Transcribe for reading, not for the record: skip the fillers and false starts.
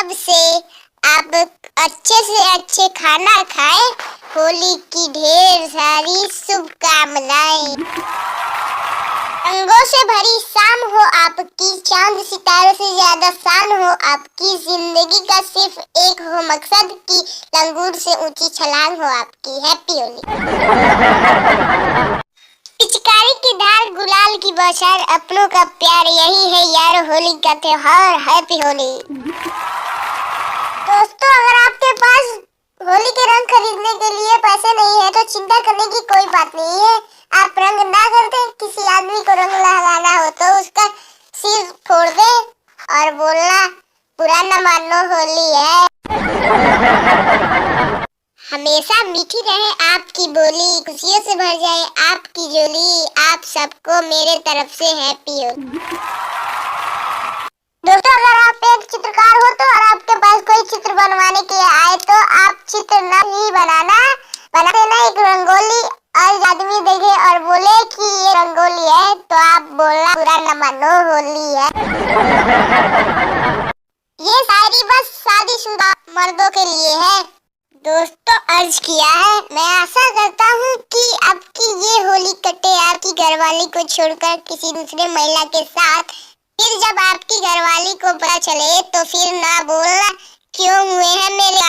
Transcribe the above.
तरफ से आप अच्छे से अच्छे खाना खाएं। होली की ढेर सारी शुभकामनाएं। रंगों से भरी शाम हो आपकी, चांद सितारों से ज्यादा शान हो आपकी। जिंदगी का सिर्फ एक हो मकसद की, लंगूर से ऊंची छलांग हो आपकी। हैप्पी होली। पिचकारी की धार, गुलाल की बौछार, अपनों का प्यार, यही है यार होली का त्योहार। हैप्पी होली। दोस्तों, अगर आपके पास होली के रंग खरीदने के लिए पैसे नहीं है तो चिंता करने की कोई बात नहीं है। आप रंग ना खरीदे, किसी आदमी को रंग लगाना हो तो उसका सिर फोड़ दे और बोलना बुरा न मानो होली है। हमेशा मीठी रहे आपकी बोली, खुशियों से भर जाए आपकी झोली। आप सबको मेरे तरफ से हैप्पी होली। दोस्तों, अगर आप एक चित्रकार हो तो और आपके पास कोई चित्र बनवाने के लिए आए तो आप चित्र नहीं बनाते ना एक रंगोली, और आदमी देखे और बोले कि ये रंगोली है तो आप बोलना बुरा न मानो होली है। ये शायरी बस शादीशुदा मर्दों के लिए है। दोस्तों, अर्ज किया है, मैं आशा करता हूँ कि आपकी ये होली कटे आपकी घरवाली को छोड़कर किसी दूसरे महिला के साथ। फिर जब आपकी घरवाली को पता चले तो फिर ना बोलना क्यों हुए हैं मेरे